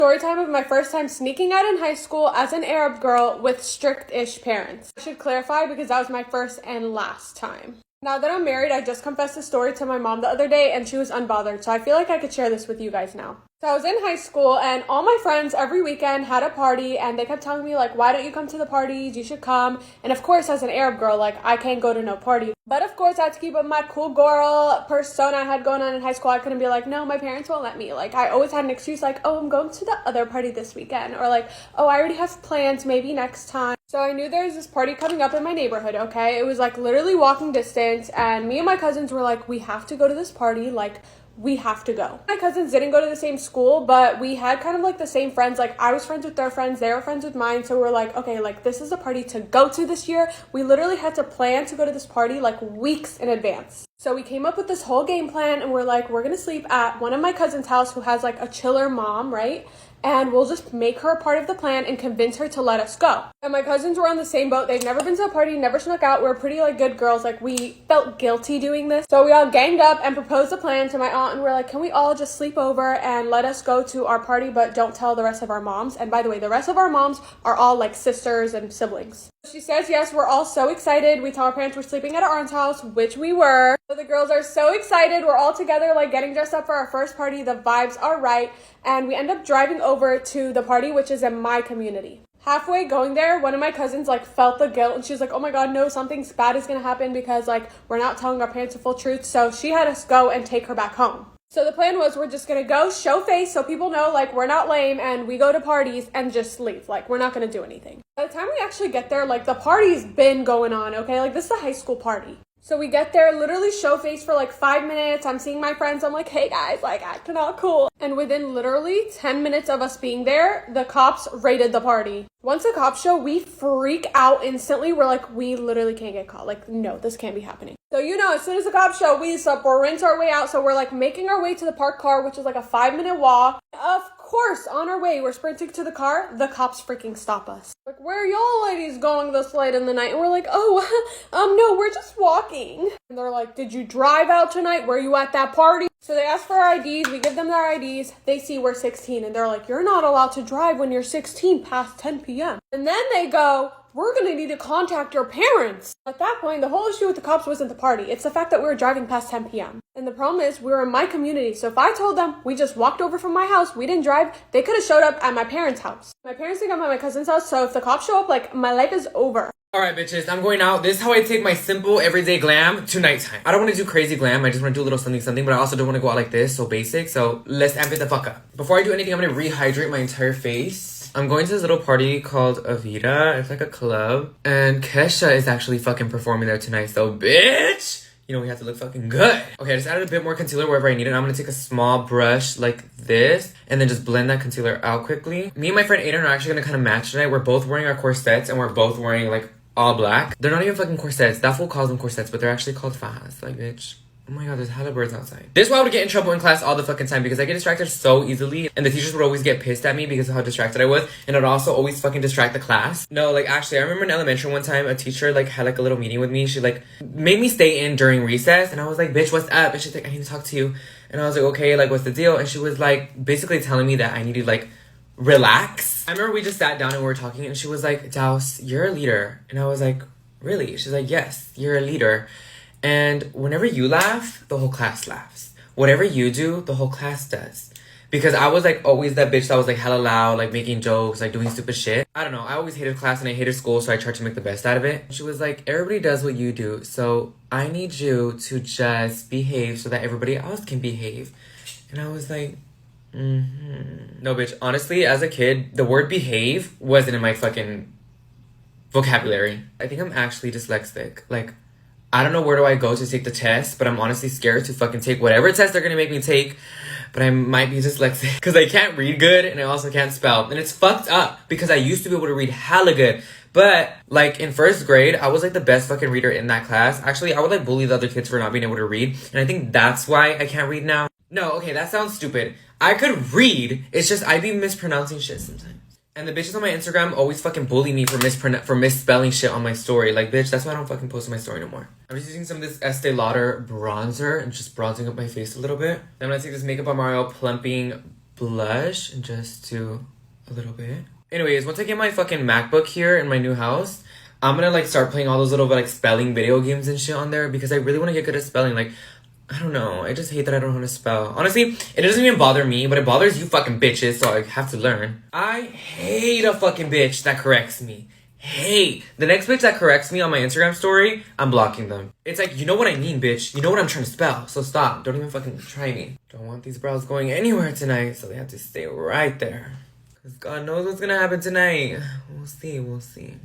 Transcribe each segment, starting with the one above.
Story time of my first time sneaking out in high school as an Arab girl with strict-ish parents. I should clarify because that was my first and last time. Now that I'm married, I just confessed the story to my mom the other day and she was unbothered, so I feel like I could share this with you guys now. So I was in high school and all my friends every weekend had a party and they kept telling me like, why don't you come to the parties? You should come. And of course, as an Arab girl, like I can't go to no party. But of course I had to keep up my cool girl persona I had going on in high school. I couldn't be like, no, my parents won't let me. Like I always had an excuse like, oh, I'm going to the other party this weekend. Or like, oh, I already have plans, maybe next time. So I knew there was this party coming up in my neighborhood, okay? It was like literally walking distance and me and my cousins were like, we have to go to this party. Like, we have to go. My cousins didn't go to the same school, but we had kind of like the same friends. Like I was friends with their friends, they were friends with mine. So we're like, okay, like this is a party to go to this year. We literally had to plan to go to this party like weeks in advance. So we came up with this whole game plan and we're like, we're gonna sleep at one of my cousin's house who has like a chiller mom, right? And we'll just make her a part of the plan and convince her to let us go. And my cousins were on the same boat. They've never been to a party, never snuck out. We're pretty like good girls. Like we felt guilty doing this. So we all ganged up and proposed a plan to my aunt and we're like, can we all just sleep over and let us go to our party, but don't tell the rest of our moms. And by the way, the rest of our moms are all like sisters and siblings. She says yes, we're all so excited. We tell our parents we're sleeping at our aunt's house, which we were. So the girls are so excited. We're all together like getting dressed up for our first party. The vibes are right. And we end up driving over to the party, which is in my community. Halfway going there, one of my cousins like felt the guilt and she was like, oh my god, no, something bad is gonna happen because like we're not telling our parents the full truth. So she had us go and take her back home. So the plan was we're just gonna go show face so people know like we're not lame and we go to parties and just leave. Like we're not gonna do anything. By the time we actually get there, like the party's been going on, okay? Like this is a high school party. So we get there, literally show face for like 5 minutes. I'm seeing my friends. I'm like, hey guys, like acting all cool. And within literally 10 minutes of us being there, the cops raided the party. Once the cops show, we freak out instantly. We're like, we literally can't get caught. Like, no, this can't be happening. So, you know, as soon as the cops show, we sprint our way out. So we're like making our way to the parked car, which is like a 5-minute walk. Of course, on our way, we're sprinting to the car. The cops freaking stop us. Like, where are y'all ladies going this late in the night? And we're like, oh, no, we're just walking. And they're like, did you drive out tonight? Were you at that party? So they ask for our IDs. We give them their IDs. They see we're 16 and they're like, you're not allowed to drive when you're 16 past 10 p.m. And then they go, we're going to need to contact your parents. At that point, the whole issue with the cops wasn't the party. It's the fact that we were driving past 10 p.m. And the problem is we were in my community. So if I told them we just walked over from my house, we didn't drive, they could have showed up at my parents' house. My parents think I'm at my cousin's house. So if the cops show up, like my life is over. Alright bitches, I'm going out. This is how I take my simple everyday glam to nighttime. I don't want to do crazy glam, I just want to do a little something, but I also don't want to go out like this, so basic. So let's amp it the fuck up. Before I do anything, I'm going to rehydrate my entire face. I'm going to this little party called Avita. It's like a club. And Kesha is actually fucking performing there tonight, so bitch! You know, we have to look fucking good. Okay, I just added a bit more concealer wherever I need it. I'm gonna take a small brush like this and then just blend that concealer out quickly. Me and my friend Ayre are actually gonna kind of match tonight. We're both wearing our corsets and we're both wearing like all black. They're not even fucking corsets. That fool calls them corsets, but they're actually called fajas. Like, bitch. Oh my god, there's hella birds outside. This is why I would get in trouble in class all the fucking time because I get distracted so easily and the teachers would always get pissed at me because of how distracted I was and it would also always fucking distract the class. No, like actually I remember in elementary one time a teacher like had like a little meeting with me. She like made me stay in during recess and I was like, bitch, what's up? And she's like, I need to talk to you. And I was like, okay, like what's the deal? And she was like basically telling me that I needed like relax. I remember we just sat down and we were talking and she was like, Daus, you're a leader. And I was like, really? She's like, yes, you're a leader. And whenever you laugh, the whole class laughs. Whatever you do, the whole class does. Because I was like always that bitch that was like hella loud, like making jokes, like doing stupid shit. I don't know, I always hated class and I hated school, so I tried to make the best out of it. She was like, everybody does what you do, so I need you to just behave so that everybody else can behave. And I was like, No, bitch, honestly, as a kid, the word behave wasn't in my fucking vocabulary. I think I'm actually dyslexic. Like, I don't know where do I go to take the test, but I'm honestly scared to fucking take whatever test they're gonna make me take. But I might be dyslexic because I can't read good and I also can't spell. And it's fucked up because I used to be able to read hella good. But like in first grade, I was like the best fucking reader in that class. Actually, I would like bully the other kids for not being able to read. And I think that's why I can't read now. No, okay, that sounds stupid. I could read. It's just I'd be mispronouncing shit sometimes. And the bitches on my Instagram always fucking bully me for misspelling shit on my story. Like, bitch, that's why I don't fucking post on my story no more. I'm just using some of this Estee Lauder bronzer and just bronzing up my face a little bit. Then I'm gonna take this Makeup by Mario plumping blush and just do a little bit. Anyways, once I get my fucking MacBook here in my new house, I'm gonna like start playing all those little like spelling video games and shit on there because I really want to get good at spelling. Like, I don't know, I just hate that I don't know how to spell. Honestly, it doesn't even bother me, but it bothers you fucking bitches, so I have to learn. I hate a fucking bitch that corrects me. Hate. The next bitch that corrects me on my Instagram story, I'm blocking them. It's like, you know what I mean, bitch. You know what I'm trying to spell, so stop. Don't even fucking try me. Don't want these brows going anywhere tonight, so they have to stay right there. Because God knows what's gonna happen tonight. We'll see, we'll see.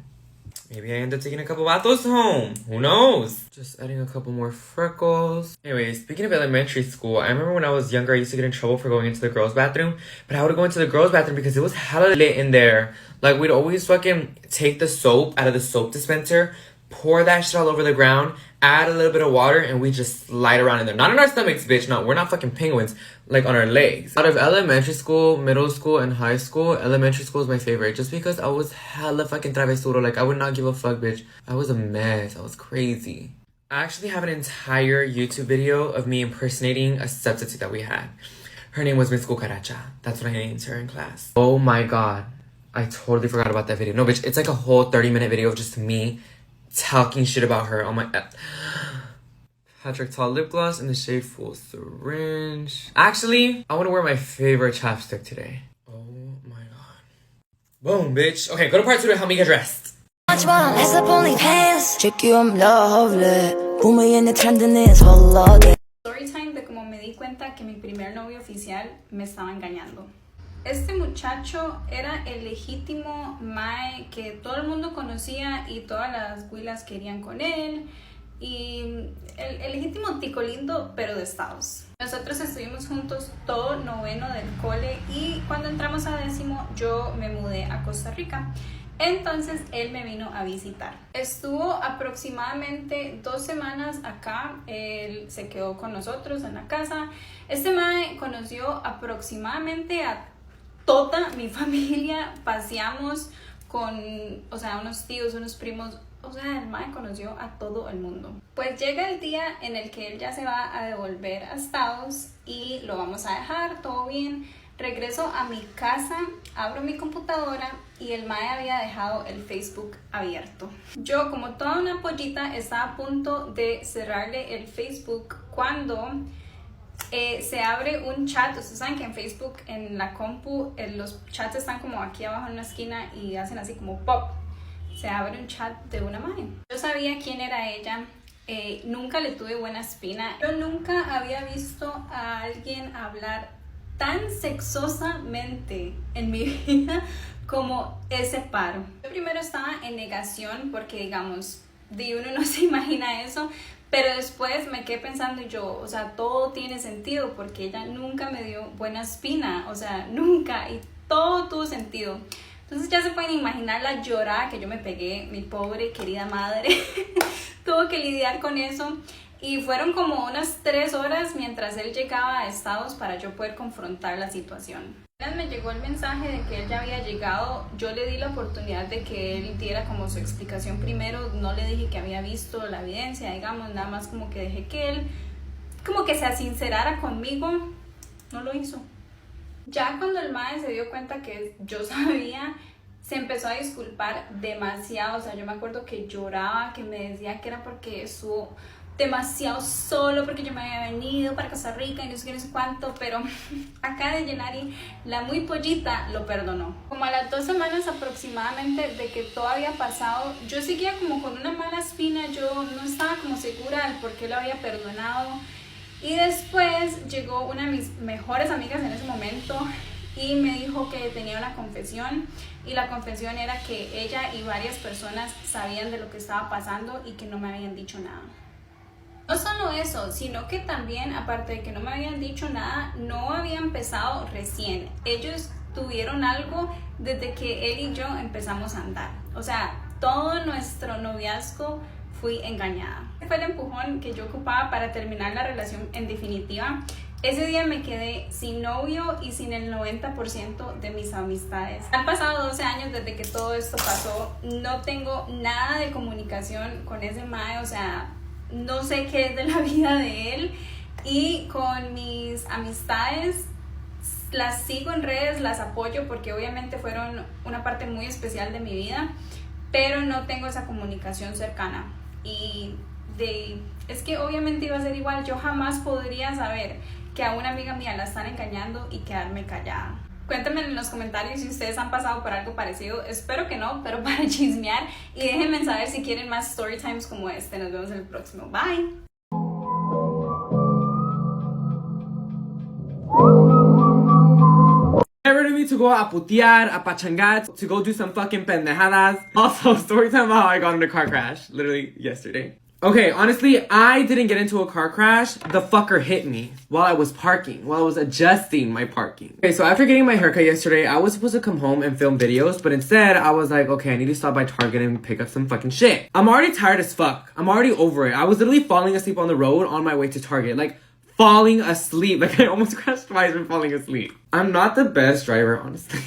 Maybe I end up taking a couple vatos home. Who knows? Just adding a couple more freckles. Anyways, speaking of elementary school, I remember when I was younger, I used to get in trouble for going into the girls' bathroom. But I would go into the girls' bathroom because it was hella lit in there. Like, we'd always fucking take the soap out of the soap dispenser, pour that shit all over the ground, add a little bit of water, and we just slide around in there. Not on our stomachs, bitch. No, we're not fucking penguins. Like, on our legs. Out of elementary school, middle school, and high school, elementary school is my favorite. Just because I was hella fucking travesuro. Like, I would not give a fuck, bitch. I was a mess. I was crazy. I actually have an entire YouTube video of me impersonating a substitute that we had. Her name was Miss Cucaracha. That's what I named her in class. Oh my God. I totally forgot about that video. No, bitch. It's like a whole 30-minute video of just me talking shit about her. Oh my... Patrick Tall lip gloss in the shade Full Syringe. Actually, I want to wear my favorite chapstick today. Oh my God. Boom, bitch. Okay, go to part 2 to help me get dressed. Story time de cómo me di cuenta que mi primer novio oficial me estaba engañando. Este muchacho era el legítimo mae que todo el mundo conocía y todas las güilas querían con él. Y el legítimo tico lindo, pero de Estados. Nosotros estuvimos juntos todo noveno del cole y cuando entramos a 10º yo me mudé a Costa Rica. Entonces él me vino a visitar. Estuvo aproximadamente 2 semanas acá. Él se quedó con nosotros en la casa. Este mae conoció aproximadamente a toda mi familia. Paseamos con, o sea, unos tíos, unos primos. O sea, el mae conoció a todo el mundo. Pues llega el día en el que él ya se va a devolver a Estados y lo vamos a dejar, todo bien. Regreso a mi casa, abro mi computadora y el mae había dejado el Facebook abierto. Yo, como toda una pollita, estaba a punto de cerrarle el Facebook cuando se abre un chat. Ustedes saben que en Facebook, en la compu, los chats están como aquí abajo en una esquina y hacen así como pop. Se abre un chat de una mae. Yo sabía quién era ella, nunca le tuve buena espina. Yo nunca había visto a alguien hablar tan sexosamente en mi vida como ese paro. Yo primero estaba en negación porque, digamos, uno no se imagina eso, pero después me quedé pensando y yo, o sea, todo tiene sentido porque ella nunca me dio buena espina, o sea, nunca, y todo tuvo sentido. Entonces ya se pueden imaginar la llorada que yo me pegué, mi pobre querida madre. Tuvo que lidiar con eso y fueron como unas 3 horas mientras él llegaba a Estados para yo poder confrontar la situación. Apenas me llegó el mensaje de que él ya había llegado, yo le di la oportunidad de que él diera como su explicación primero. No le dije que había visto la evidencia, digamos, nada más como que dejé que él como que se sincerara conmigo. No lo hizo. Ya cuando el mae se dio cuenta que yo sabía, se empezó a disculpar demasiado. O sea, yo me acuerdo que lloraba, que me decía que era porque estuvo demasiado solo, porque yo me había venido para Costa Rica y no sé qué, no sé cuánto. Pero acá de Llenari, la muy pollita lo perdonó. Como a las 2 semanas aproximadamente de que todo había pasado, yo seguía como con una mala espina. Yo no estaba como segura del por qué lo había perdonado. Y después llegó una de mis mejores amigas en ese momento y me dijo que tenía una confesión, y la confesión era que ella y varias personas sabían de lo que estaba pasando y que no me habían dicho nada. No solo eso, sino que también, aparte de que no me habían dicho nada, no había empezado recién. Ellos tuvieron algo desde que él y yo empezamos a andar. O sea, todo nuestro noviazgo fui engañada. Fue el empujón que yo ocupaba para terminar la relación en definitiva. Ese día me quedé sin novio y sin el 90% de mis amistades. Han pasado 12 años desde que todo esto pasó. No tengo nada de comunicación con ese mae, o sea, no sé qué es de la vida de él. Y con mis amistades las sigo en redes, las apoyo porque obviamente fueron una parte muy especial de mi vida, pero no tengo esa comunicación cercana. Es que obviamente iba a ser igual. Yo jamás podría saber que a una amiga mía la están engañando y quedarme callada. Cuéntenme en los comentarios si ustedes han pasado por algo parecido. Espero que no, pero para chismear. Y déjenme saber si quieren más story times como este. Nos vemos en el próximo. Bye. Get ready me to go a putear, a pachangar, to go do some fucking pendejadas. Also, story time about how I got in a car crash, literally yesterday. Okay, honestly, I didn't get into a car crash. The fucker hit me while I was parking, while I was adjusting my parking. Okay, so after getting my haircut yesterday, I was supposed to come home and film videos, but instead, I was like, okay, I need to stop by Target and pick up some fucking shit. I'm already tired as fuck. I'm already over it. I was literally falling asleep on the road on my way to Target. Like, falling asleep. Like, I almost crashed twice from falling asleep. I'm not the best driver, honestly.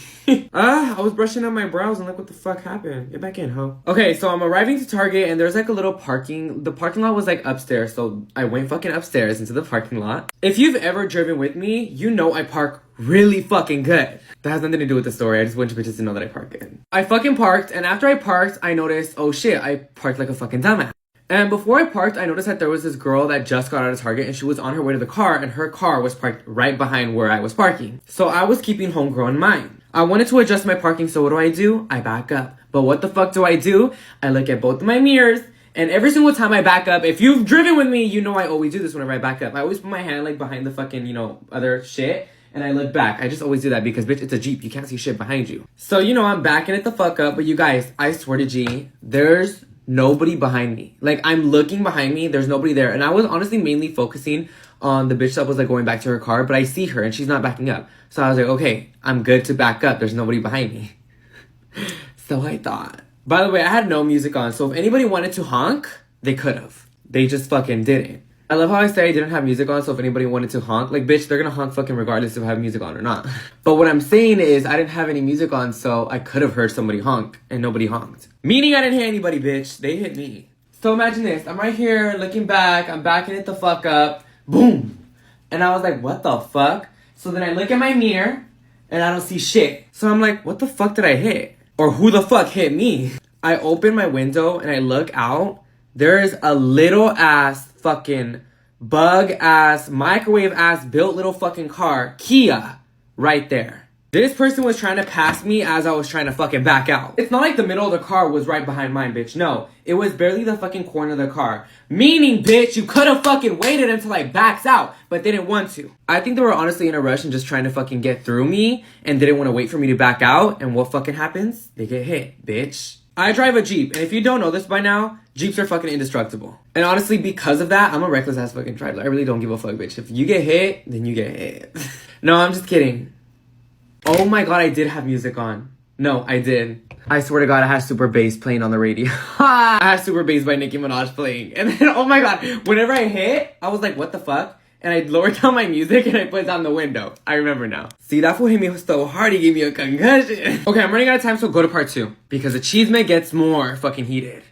I was brushing up my brows and like, what the fuck happened? Get back in, ho. Okay, so I'm arriving to Target and there's like a little parking. The parking lot was like upstairs, so I went fucking upstairs into the parking lot. If you've ever driven with me, you know I park really fucking good. That has nothing to do with the story. I just want you bitches to know that I park good. I fucking parked, and after I parked, I noticed, oh shit, I parked like a fucking dumbass. And before I parked, I noticed that there was this girl that just got out of Target and she was on her way to the car and her car was parked right behind where I was parking. So I was keeping homegirl in mind. I wanted to adjust my parking, so what do? I back up. But what the fuck do? I look at both of my mirrors, and every single time I back up, if you've driven with me, you know I always do this whenever I back up. I always put my hand like behind the fucking, you know, other shit, and I look back. I just always do that because, bitch, it's a Jeep. You can't see shit behind you. So, you know, I'm backing it the fuck up, but you guys, I swear to G, there's nobody behind me. Like, I'm looking behind me, there's nobody there. And I was honestly mainly focusing on the bitch that was like going back to her car, but I see her and she's not backing up. So I was like, okay, I'm good to back up. There's nobody behind me. So I thought. By the way, I had no music on, so if anybody wanted to honk, they could have. They just fucking didn't. I love how I say I didn't have music on, so if anybody wanted to honk, like, bitch, they're gonna honk fucking regardless if I have music on or not. But what I'm saying is, I didn't have any music on, so I could have heard somebody honk, and nobody honked. Meaning I didn't hit anybody, bitch. They hit me. So imagine this. I'm right here, looking back. I'm backing it the fuck up. Boom. And I was like, what the fuck? So then I look at my mirror, and I don't see shit. So I'm like, what the fuck did I hit? Or who the fuck hit me? I open my window, and I look out. There is a little ass fucking bug ass, microwave ass built little fucking car, Kia, right there. This person was trying to pass me as I was trying to fucking back out. It's not like the middle of the car was right behind mine, bitch. No, it was barely the fucking corner of the car. Meaning, bitch, you could have fucking waited until I backs out, but they didn't want to. I think they were honestly in a rush and just trying to fucking get through me and didn't want to wait for me to back out. And what fucking happens? They get hit, bitch. I drive a Jeep, and if you don't know this by now, Jeeps are fucking indestructible. And honestly, because of that, I'm a reckless ass fucking driver. I really don't give a fuck, bitch. If you get hit, then you get hit. No, I'm just kidding. Oh my god, I did have music on. No, I did. I swear to god, I had Super Bass playing on the radio. I had Super Bass by Nicki Minaj playing. And then, oh my god, whenever I hit, I was like, what the fuck? And I lowered down my music and I put it down the window. I remember now. See, that fool hit me so hard, he gave me a concussion. Okay, I'm running out of time, so go to part 2. Because achievement gets more fucking heated.